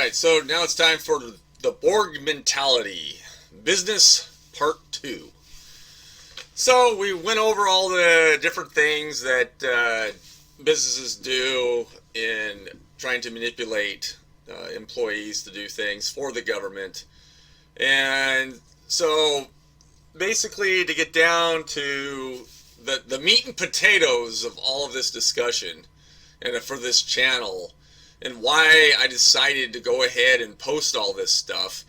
Alright, so now it's time for the Borg Mentality, Business Part 2. So we went over all the different things that businesses do in trying to manipulate employees to do things for the government. And so basically, to get down to the meat and potatoes of all of this discussion and for this channel, and why I decided to go ahead and post all this stuff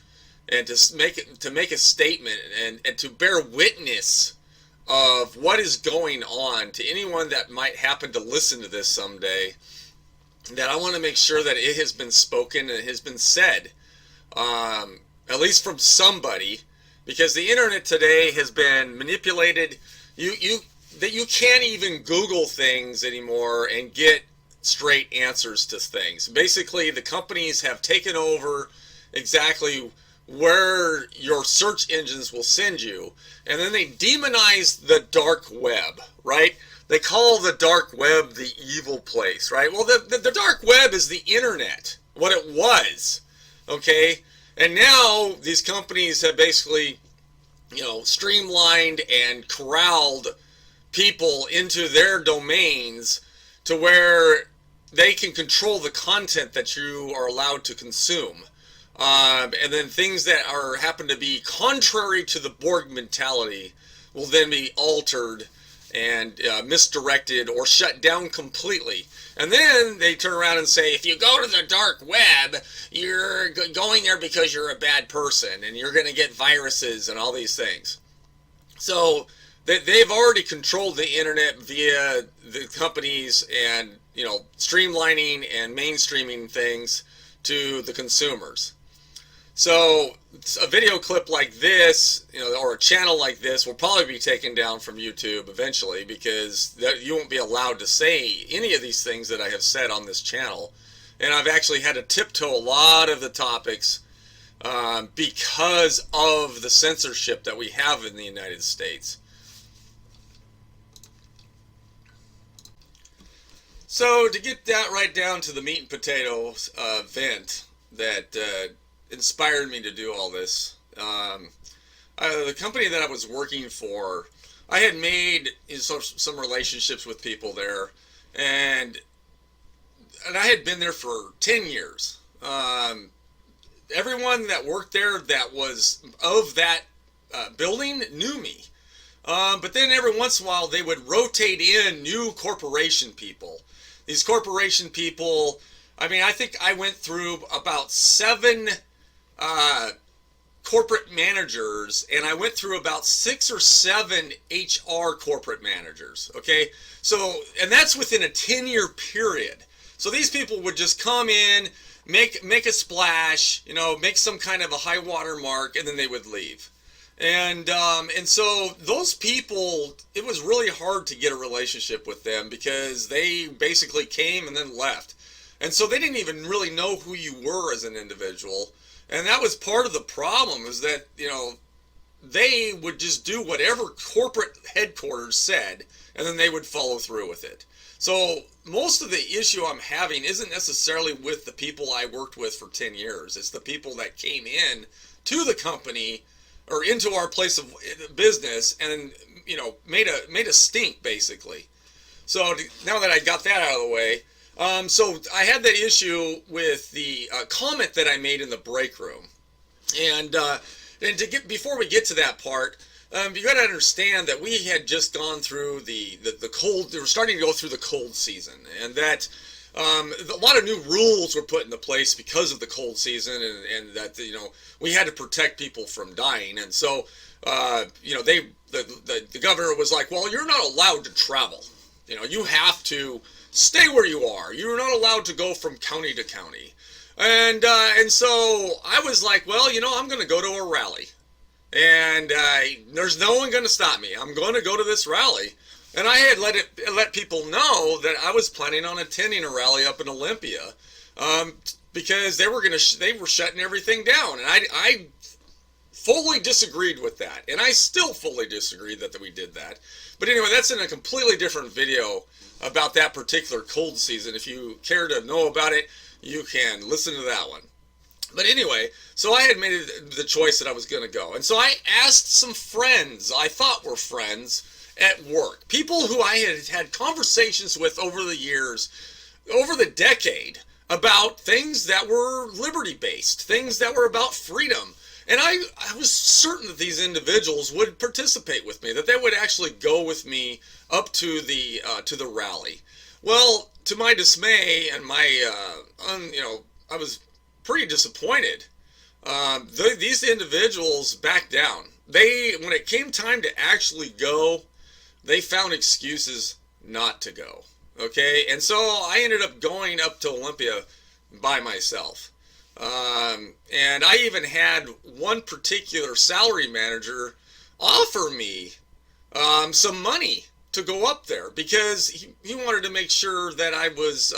and to make a statement and to bear witness of what is going on to anyone that might happen to listen to this someday, that I want to make sure that it has been spoken and it has been said, at least from somebody, because the internet today has been manipulated. You can't even Google things anymore and get straight answers to things. Basically, the companies have taken over exactly where your search engines will send you, and then they demonize the dark web, right? They call the dark web the evil place, right? Well, the dark web is the internet, what it was, okay? And now these companies have basically, streamlined and corralled people into their domains to where they can control the content that you are allowed to consume. And then things that happen to be contrary to the Borg mentality will then be altered and misdirected or shut down completely. And then they turn around and say, if you go to the dark web, you're going there because you're a bad person and you're going to get viruses and all these things. So they've already controlled the internet via the companies and streamlining and mainstreaming things to the consumers. So a video clip like this, or a channel like this, will probably be taken down from YouTube eventually, because you won't be allowed to say any of these things that I have said on this channel. And I've actually had to tiptoe a lot of the topics because of the censorship that we have in the United States. So to get that right down to the meat and potatoes event that inspired me to do all this, the company that I was working for, I had made some relationships with people there, and I had been there for 10 years. Everyone that worked there that was of that building knew me. But then every once in a while they would rotate in new corporation people. These corporation people, I think I went through about 7 corporate managers, and I went through about 6 or 7 HR corporate managers, okay? So, and that's within a 10-year period. So these people would just come in, make a splash, make some kind of a high water mark, and then they would leave. And so those people, it was really hard to get a relationship with them, because they basically came and then left. And so they didn't even really know who you were as an individual. And that was part of the problem, is that, they would just do whatever corporate headquarters said, and then they would follow through with it. So most of the issue I'm having isn't necessarily with the people I worked with for 10 years. It's the people that came in to the company or into our place of business and, made a stink, basically. So now that I got that out of the way, so I had that issue with the comment that I made in the break room. And before we get to that part, you got to understand that we had just gone through the cold. They were starting to go through the cold season, and that a lot of new rules were put into place because of the cold season, and that we had to protect people from dying. And so the governor was like, well, you're not allowed to travel. You have to stay where you are. You're not allowed to go from county to county. And so I was like, well, I'm going to go to a rally. And there's no one going to stop me. I'm going to go to this rally. And I had let people know that I was planning on attending a rally up in Olympia, because they were shutting everything down. And I fully disagreed with that. And I still fully disagree that we did that. But anyway, that's in a completely different video about that particular cold season. If you care to know about it, you can listen to that one. But anyway, so I had made the choice that I was going to go. And so I asked some friends, I thought were friends at work, people who I had had conversations with over the years, over the decade, about things that were liberty based, things that were about freedom. And I was certain that these individuals would participate with me, that they would actually go with me up to the rally. Well, to my dismay and my, I was pretty disappointed. These individuals backed down. When it came time to actually go, they found excuses not to go. Okay, and so I ended up going up to Olympia by myself. And I even had one particular salary manager offer me some money to go up there because he wanted to make sure that I was,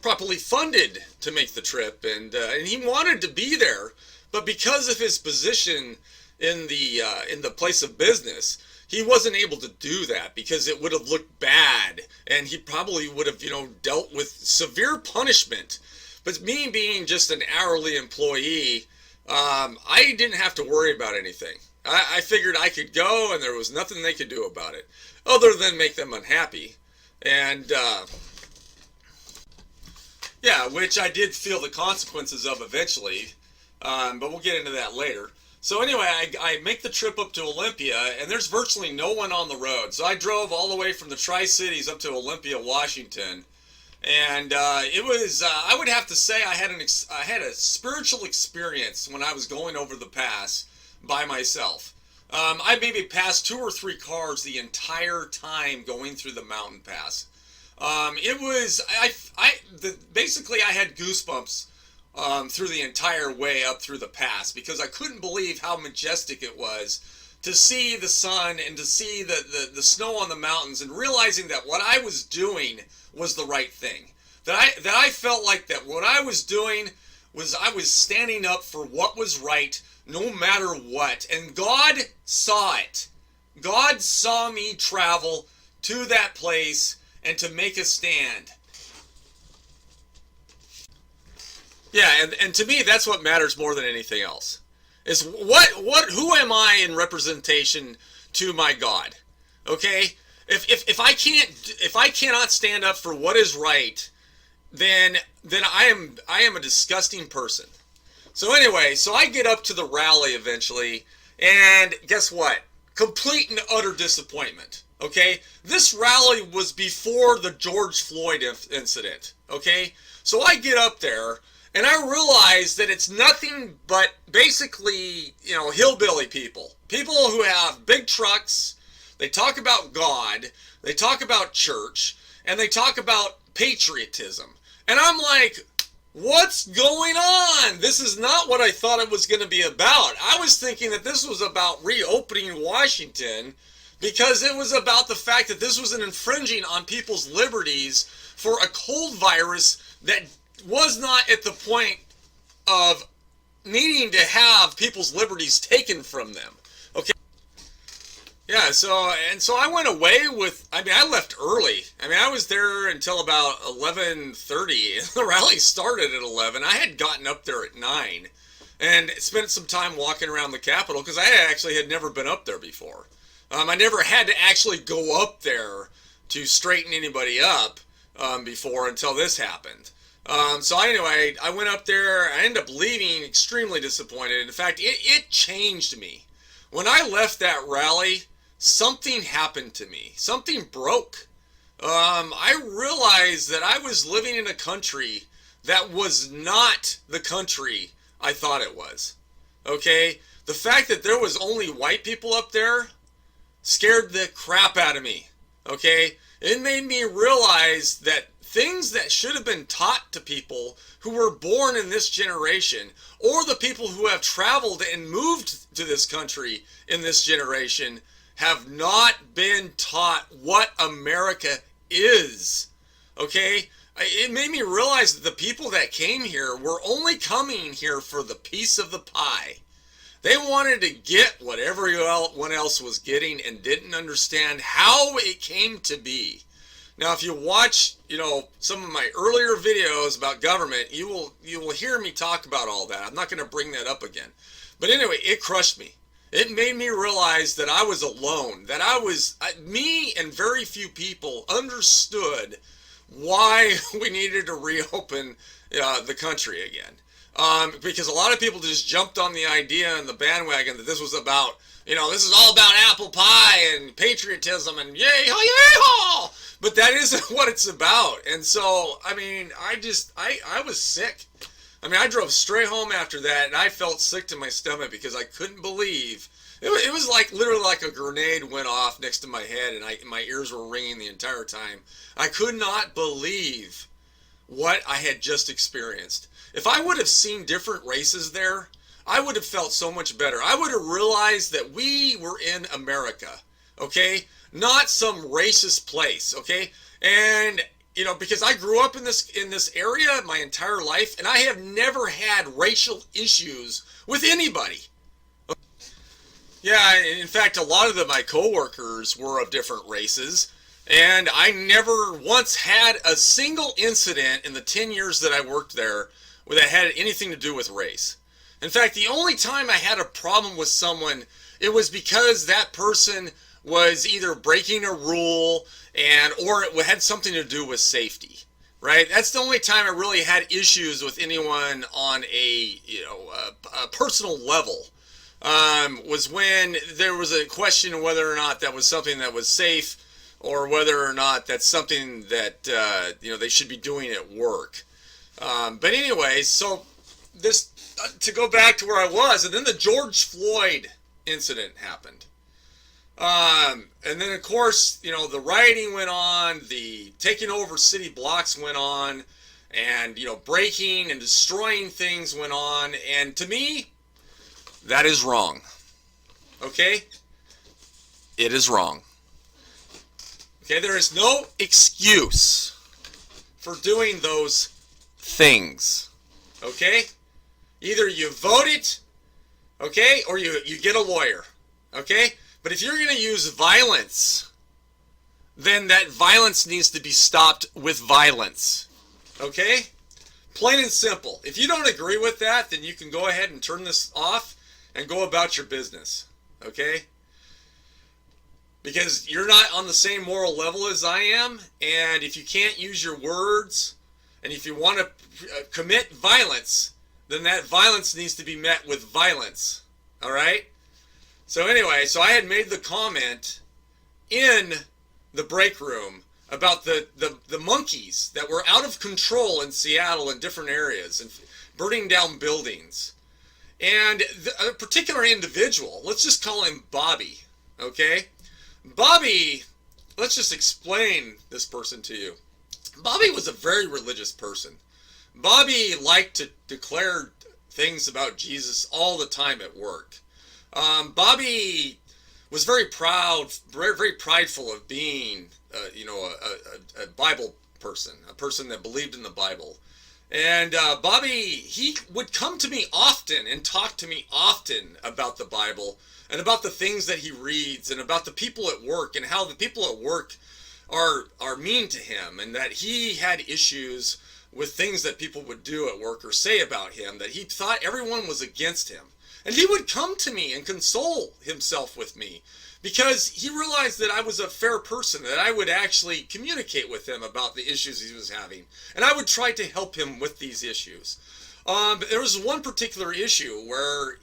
properly funded to make the trip, and he wanted to be there, but because of his position in the place of business, he wasn't able to do that because it would have looked bad, and he probably would have, dealt with severe punishment. But me being just an hourly employee, I didn't have to worry about anything. I figured I could go, and there was nothing they could do about it, other than make them unhappy. And yeah, which I did feel the consequences of eventually, but we'll get into that later. So anyway, I make the trip up to Olympia, and there's virtually no one on the road. So I drove all the way from the Tri-Cities up to Olympia, Washington, and it was, I would have to say, I had a spiritual experience when I was going over the pass by myself. I maybe passed 2 or 3 cars the entire time going through the mountain pass. It was, basically I had goosebumps through the entire way up through the pass because I couldn't believe how majestic it was to see the sun and to see the snow on the mountains, and realizing that what I was doing was the right thing. That I felt like that what I was doing was I was standing up for what was right no matter what. And God saw it. God saw me travel to that place and to make a stand. Yeah, and to me that's what matters more than anything else. Is who am I in representation to my God? Okay? If I cannot stand up for what is right, then I am a disgusting person. So anyway, so I get up to the rally eventually, and guess what? Complete and utter disappointment. Okay? This rally was before the George Floyd incident. Okay? So I get up there, and I realize that it's nothing but basically, hillbilly people. People who have big trucks. They talk about God. They talk about church. And they talk about patriotism. And I'm like, what's going on? This is not what I thought it was going to be about. I was thinking that this was about reopening Washington because it was about the fact that this was an infringing on people's liberties for a cold virus that was not at the point of needing to have people's liberties taken from them. Okay. Yeah, so I went away with, I left early. I was there until about 11:30. The rally started at 11. I had gotten up there at 9 and spent some time walking around the Capitol because I actually had never been up there before. I never had to actually go up there to straighten anybody up before until this happened. So anyway, I went up there. I ended up leaving extremely disappointed. In fact, it changed me. When I left that rally, something happened to me. Something broke. I realized that I was living in a country that was not the country I thought it was. Okay? The fact that there was only white people up there scared the crap out of me. Okay? It made me realize that things that should have been taught to people who were born in this generation, or the people who have traveled and moved to this country in this generation, have not been taught what America is. Okay? It made me realize that the people that came here were only coming here for the piece of the pie. They wanted to get what everyone else was getting and didn't understand how it came to be. Now, if you watch, some of my earlier videos about government, you will hear me talk about all that. I'm not going to bring that up again. But anyway, it crushed me. It made me realize that I was alone, that me and very few people understood why we needed to reopen the country again. Because a lot of people just jumped on the idea and the bandwagon that this was about, this is all about apple pie and patriotism and yay, ho, yay, ho! But that isn't what it's about. And so, I mean, I was sick. I mean, I drove straight home after that, and I felt sick to my stomach because I couldn't believe. It was like literally like a grenade went off next to my head, and my ears were ringing the entire time. I could not believe what I had just experienced. If I would have seen different races there, I would have felt so much better. I would have realized that we were in America, okay? Not some racist place, okay? And because I grew up in this area my entire life, and I have never had racial issues with anybody. Yeah, in fact, a lot of my coworkers were of different races, and I never once had a single incident in the 10 years that I worked there that had anything to do with race. In fact, the only time I had a problem with someone, it was because that person was either breaking a rule or it had something to do with safety, right? That's the only time I really had issues with anyone on a personal level. Was when there was a question of whether or not that was something that was safe, or whether or not that's something that they should be doing at work. But anyway, so this to go back to where I was, and then the George Floyd incident happened. And then, of course, the rioting went on, the taking over city blocks went on, and, breaking and destroying things went on. And to me, that is wrong. Okay? It is wrong. Okay, there is no excuse for doing those things. Okay? Either you vote it, okay, or you get a lawyer. Okay? But if you're going to use violence, then that violence needs to be stopped with violence. Okay? Plain and simple. If you don't agree with that, then you can go ahead and turn this off and go about your business. Okay? Because you're not on the same moral level as I am, and if you can't use your words, and if you want to commit violence, then that violence needs to be met with violence. All right? So anyway, I had made the comment in the break room about the monkeys that were out of control in Seattle in different areas and burning down buildings. And a particular individual, let's just call him Bobby, okay? Bobby, let's just explain this person to you. Bobby was a very religious person. Bobby liked to declare things about Jesus all the time at work. Bobby was very proud, very prideful of being, a Bible person, a person that believed in the Bible. And Bobby, he would come to me often and talk to me often about the Bible and about the things that he reads and about the people at work and how the people at work are mean to him, and that he had issues with things that people would do at work or say about him, that he thought everyone was against him. And he would come to me and console himself with me because he realized that I was a fair person, that I would actually communicate with him about the issues he was having. And I would try to help him with these issues. But there was one particular issue where,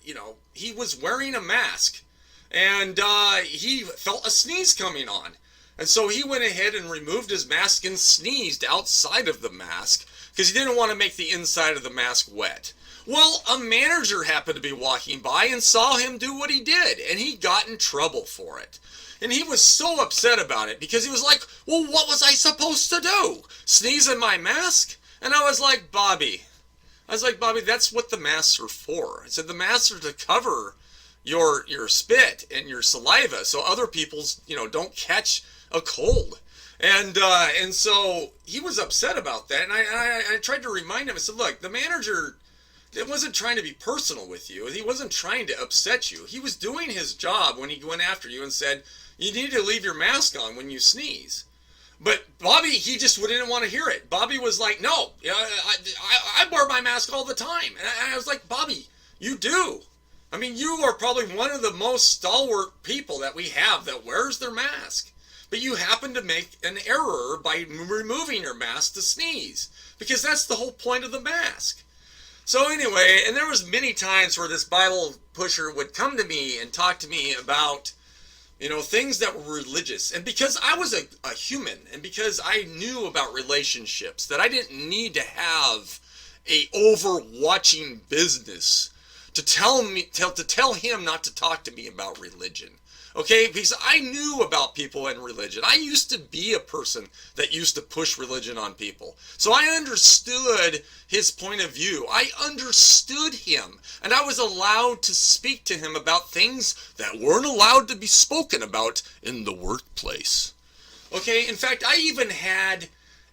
he was wearing a mask and he felt a sneeze coming on. And so he went ahead and removed his mask and sneezed outside of the mask because he didn't want to make the inside of the mask wet. Well, a manager happened to be walking by and saw him do what he did, and he got in trouble for it. And he was so upset about it because he was like, well, what was I supposed to do? Sneeze in my mask? And I was like, Bobby, that's what the masks are for. I said, the masks are to cover your spit and your saliva so other people's, don't catch a cold. And so he was upset about that, and I tried to remind him. I said, look, the manager wasn't trying to be personal with you. He wasn't trying to upset you. He was doing his job when he went after you and said, you need to leave your mask on when you sneeze. But Bobby, he just didn't want to hear it. Bobby was like, no, I wear my mask all the time. And I was like, Bobby, you do. I mean, you are probably one of the most stalwart people that we have that wears their mask. But you happen to make an error by removing your mask to sneeze. Because that's the whole point of the mask. So anyway, and there was many times where this Bible pusher would come to me and talk to me about, things that were religious. And because I was a human, and because I knew about relationships, that I didn't need to have a overwatching business to tell him not to talk to me about religion. Okay, because I knew about people and religion. I used to be a person that used to push religion on people. So I understood his point of view. I understood him. And I was allowed to speak to him about things that weren't allowed to be spoken about in the workplace. Okay, in fact, I even had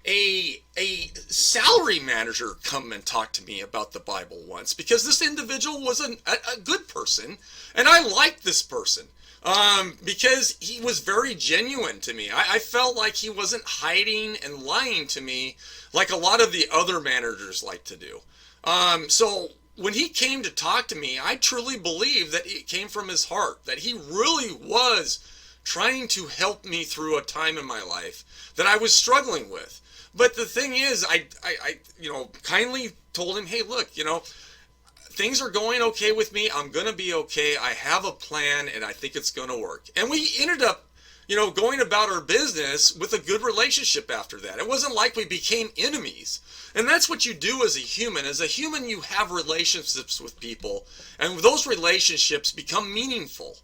a salary manager come and talk to me about the Bible once, because this individual was a good person, and I liked this person. Because he was very genuine to me. I felt like he wasn't hiding and lying to me like a lot of the other managers like to do. So when he came to talk to me, I truly believe that it came from his heart, that he really was trying to help me through a time in my life that I was struggling with. But the thing is, I kindly told him, hey, look, things are going okay with me. I'm going to be okay. I have a plan, and I think it's going to work. And we ended up, going about our business with a good relationship after that. It wasn't like we became enemies. And that's what you do as a human. As a human, you have relationships with people, and those relationships become meaningful.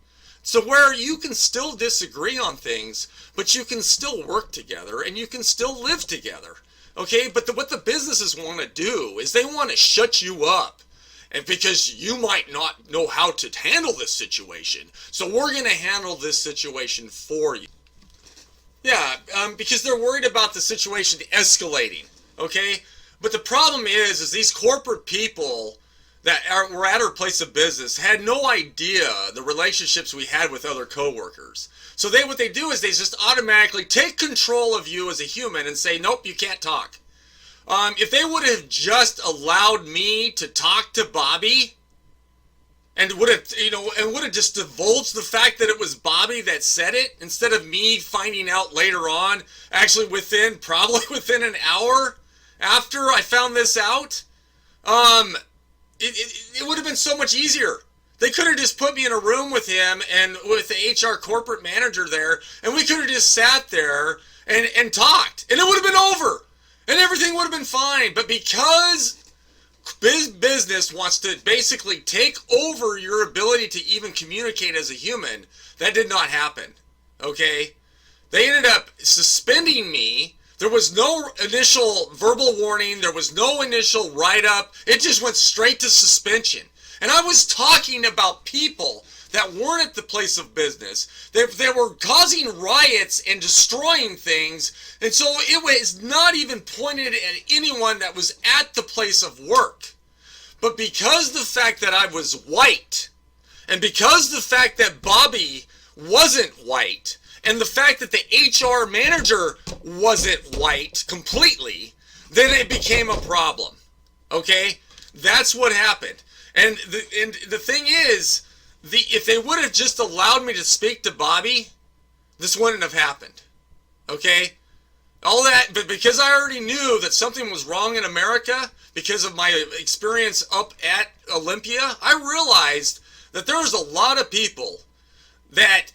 So where you can still disagree on things, but you can still work together, and you can still live together. Okay? But what the businesses want to do is they want to shut you up. And because you might not know how to handle this situation, so we're going to handle this situation for you. Yeah, because they're worried about the situation escalating, okay? But the problem is these corporate people that were at our place of business had no idea the relationships we had with other coworkers. So what they do is they just automatically take control of you as a human and say, nope, you can't talk. If they would have just allowed me to talk to Bobby, and would have just divulged the fact that it was Bobby that said it, instead of me finding out later on, actually probably within an hour after I found this out, it would have been so much easier. They could have just put me in a room with him and with the HR corporate manager there, and we could have just sat there and talked, and it would have been over. And everything would have been fine. But because business wants to basically take over your ability to even communicate as a human, that did not happen. Okay? They ended up suspending me. There was no initial verbal warning. There was no initial write-up. It just went straight to suspension. And I was talking about people that weren't at the place of business. They were causing riots and destroying things. And so it was not even pointed at anyone that was at the place of work. But because the fact that I was white, and because the fact that Bobby wasn't white, and the fact that the HR manager wasn't white completely, then it became a problem. Okay? That's what happened. And the thing is, if they would have just allowed me to speak to Bobby, this wouldn't have happened. Okay? All that, but because I already knew that something was wrong in America, because of my experience up at Olympia, I realized that there's a lot of people that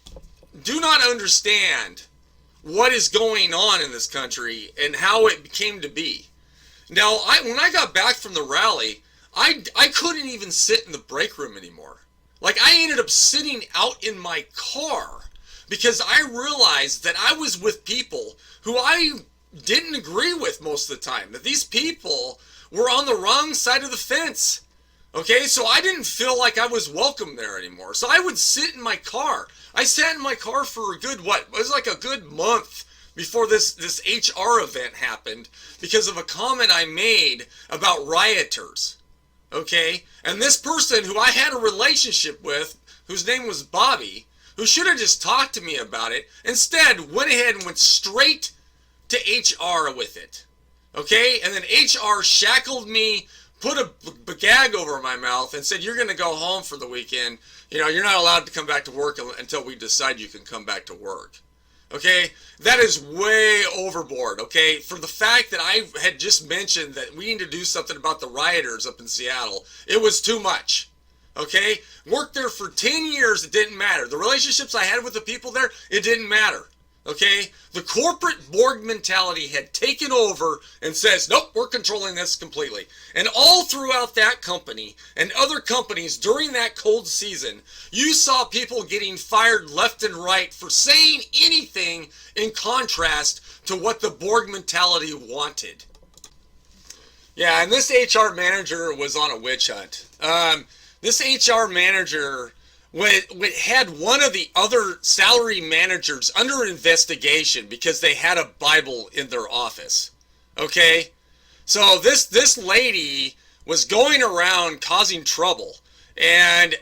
do not understand what is going on in this country and how it came to be. Now, when I got back from the rally, I couldn't even sit in the break room anymore. Like, I ended up sitting out in my car because I realized that I was with people who I didn't agree with most of the time. That these people were on the wrong side of the fence. Okay, so I didn't feel like I was welcome there anymore. So I would sit in my car. I sat in my car for a good, it was like a good month before this HR event happened because of a comment I made about rioters. Okay, and this person who I had a relationship with, whose name was Bobby, who should have just talked to me about it, instead went ahead and went straight to HR with it. Okay? And then HR shackled me, put a gag over my mouth, and said, you're going to go home for the weekend. You know, you're not allowed to come back to work until we decide you can come back to work. Okay? That is way overboard, okay? For the fact that I had just mentioned that we need to do something about the rioters up in Seattle, it was too much. Okay? Worked there for 10 years, it didn't matter. The relationships I had with the people there, it didn't matter. Okay? The corporate Borg mentality had taken over and says, nope, we're controlling this completely. And all throughout that company and other companies during that cold season, you saw people getting fired left and right for saying anything in contrast to what the Borg mentality wanted. Yeah, and this HR manager was on a witch hunt. This HR manager had one of the other salary managers under investigation because they had a Bible in their office. Okay? So this lady was going around causing trouble. And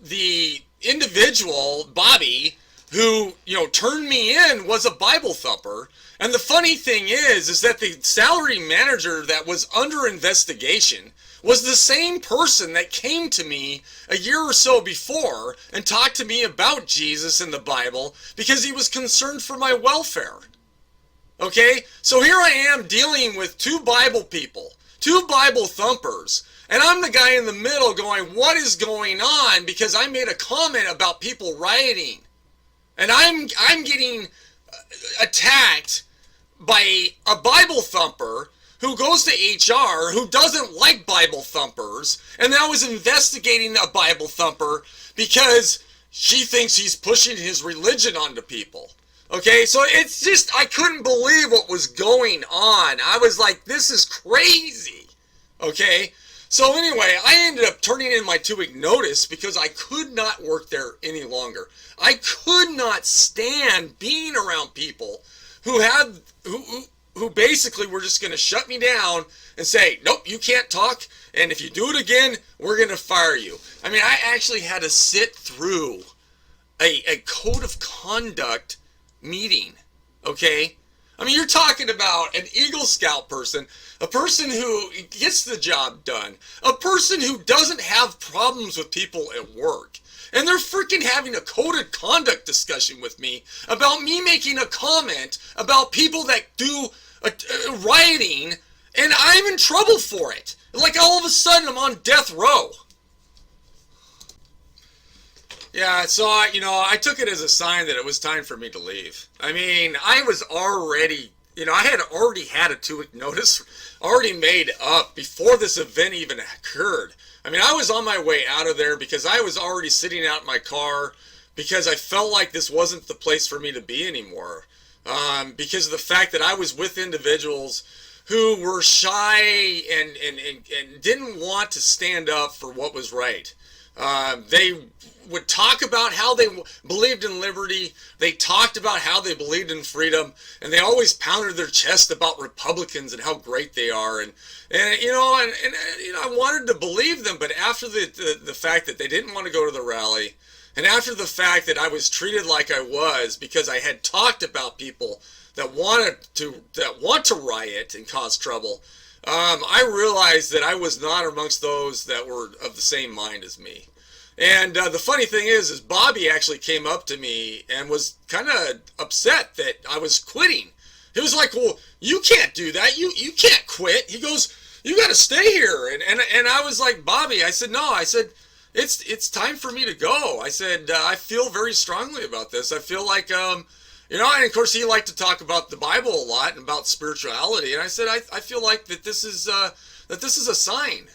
the individual, Bobby, who, turned me in was a Bible thumper. And the funny thing is that the salary manager that was under investigation was the same person that came to me a year or so before and talked to me about Jesus and the Bible because he was concerned for my welfare. Okay? So here I am dealing with two Bible people, two Bible thumpers, and I'm the guy in the middle going, what is going on? Because I made a comment about people rioting. And I'm getting attacked by a Bible thumper who goes to HR, who doesn't like Bible thumpers, and now is investigating a Bible thumper because she thinks he's pushing his religion onto people. Okay, so it's just, I couldn't believe what was going on. I was like, this is crazy. Okay, so anyway, I ended up turning in my 2-week notice because I could not work there any longer. I could not stand being around people who basically were just going to shut me down and say, nope, you can't talk, and if you do it again, we're going to fire you. I mean, I actually had to sit through a code of conduct meeting, okay? I mean, you're talking about an Eagle Scout person, a person who gets the job done, a person who doesn't have problems with people at work. And they're freaking having a code of conduct discussion with me about me making a comment about people that do rioting, and I'm in trouble for it. Like all of a sudden I'm on death row. Yeah, so I took it as a sign that it was time for me to leave. I mean, I was already, I had already had a 2-week notice already made up before this event even occurred. I mean, I was on my way out of there because I was already sitting out in my car because I felt like this wasn't the place for me to be anymore. Because of the fact that I was with individuals who were shy and didn't want to stand up for what was right. They would talk about how they believed in liberty. They talked about how they believed in freedom, and they always pounded their chest about Republicans and how great they are. And I wanted to believe them, but after the fact that they didn't want to go to the rally, and after the fact that I was treated like I was because I had talked about people that want to riot and cause trouble, I realized that I was not amongst those that were of the same mind as me. And the funny thing is Bobby actually came up to me and was kind of upset that I was quitting. He was like, well, you can't do that. You can't quit. He goes, you got to stay here. And I was like, Bobby, I said, no. I said, it's time for me to go. I said, I feel very strongly about this. I feel like, and of course he liked to talk about the Bible a lot and about spirituality. And I said, I feel like that this is a sign.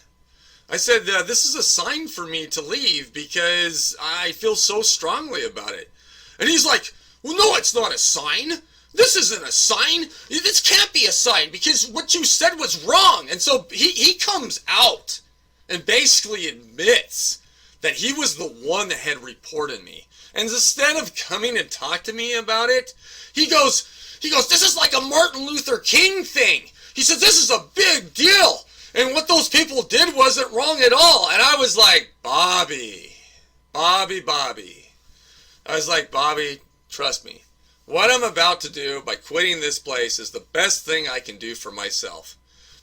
I said, this is a sign for me to leave because I feel so strongly about it. And he's like, well, no, it's not a sign. This isn't a sign. This can't be a sign because what you said was wrong. And so he comes out and basically admits that he was the one that had reported me. And instead of coming and talk to me about it, he goes, this is like a Martin Luther King thing. He said, this is a big deal. And what those people did wasn't wrong at all. And I was like, Bobby. I was like, Bobby, trust me. What I'm about to do by quitting this place is the best thing I can do for myself,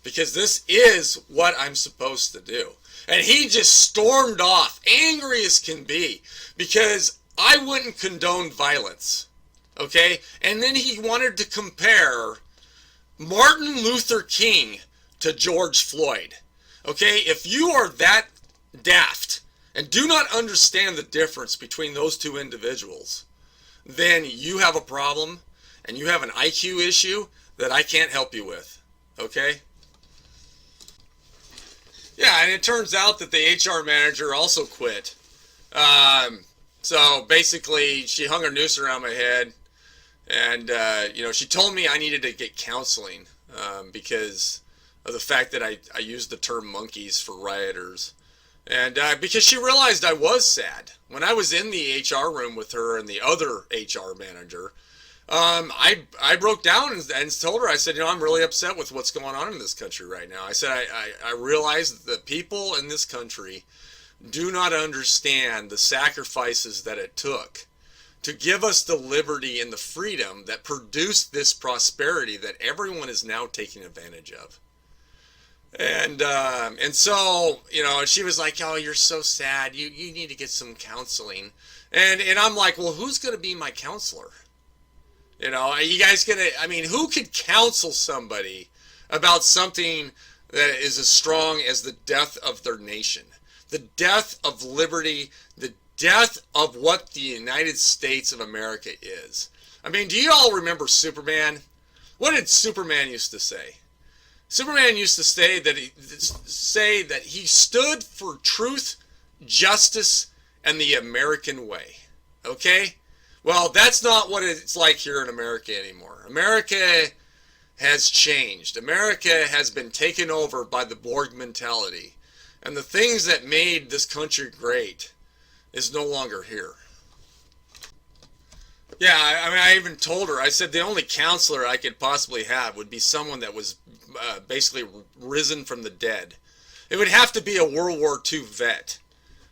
because this is what I'm supposed to do. And he just stormed off, angry as can be, because I wouldn't condone violence. Okay? And then he wanted to compare Martin Luther King to George Floyd. Okay? If you are that daft and do not understand the difference between those two individuals, then you have a problem and you have an IQ issue that I can't help you with. Okay? Yeah, and it turns out that the HR manager also quit. So basically, she hung her noose around my head, and she told me I needed to get counseling because of the fact that I used the term monkeys for rioters, and because she realized I was sad when I was in the HR room with her and the other HR manager. I broke down and told her, I said, I'm really upset with what's going on in this country right now. I said, I realize that the people in this country do not understand the sacrifices that it took to give us the liberty and the freedom that produced this prosperity that everyone is now taking advantage of. And so, she was like, oh, you're so sad. You need to get some counseling. And I'm like, well, who's going to be my counselor? Are you guys who could counsel somebody about something that is as strong as the death of their nation, the death of liberty, the death of what the United States of America is? Do you all remember Superman? What did Superman used to say? Superman used to say that he stood for truth, justice, and the American way. Okay? Well, that's not what it's like here in America anymore. America has changed. America has been taken over by the Borg Mentality. And the things that made this country great is no longer here. Yeah, I even told her, I said the only counselor I could possibly have would be someone that was basically risen from the dead. It would have to be a World War II vet,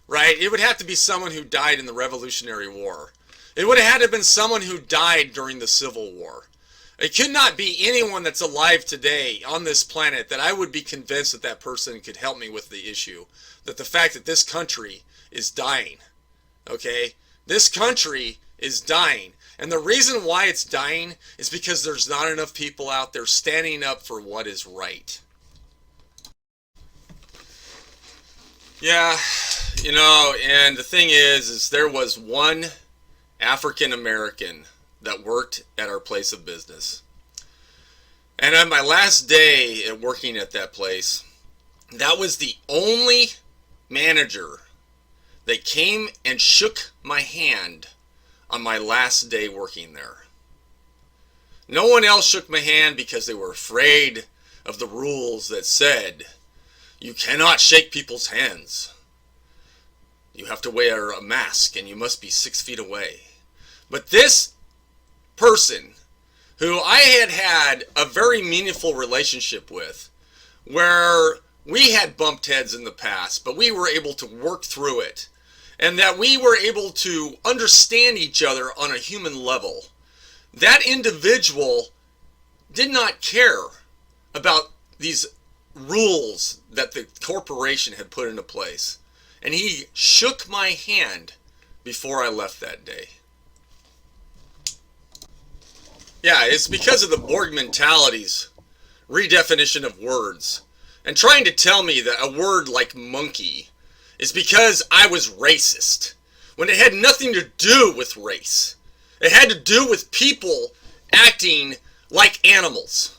right? It would have to be someone who died in the Revolutionary War. It would have had to have been someone who died during the Civil War. It could not be anyone that's alive today on this planet that I would be convinced that that person could help me with the issue. That the fact that this country is dying. Okay? This country is dying. And the reason why it's dying is because there's not enough people out there standing up for what is right. Yeah, and the thing is there was one African American that worked at our place of business. And on my last day at working at that place, that was the only manager that came and shook my hand on my last day working there. No one else shook my hand because they were afraid of the rules that said you cannot shake people's hands. You have to wear a mask and you must be 6 feet away. But this person, who I had a very meaningful relationship with, where we had bumped heads in the past, but we were able to work through it, and that we were able to understand each other on a human level, that individual did not care about these rules that the corporation had put into place. And he shook my hand before I left that day. Yeah, it's because of the Borg Mentality's redefinition of words. And trying to tell me that a word like monkey is because I was racist, when it had nothing to do with race. It had to do with people acting like animals.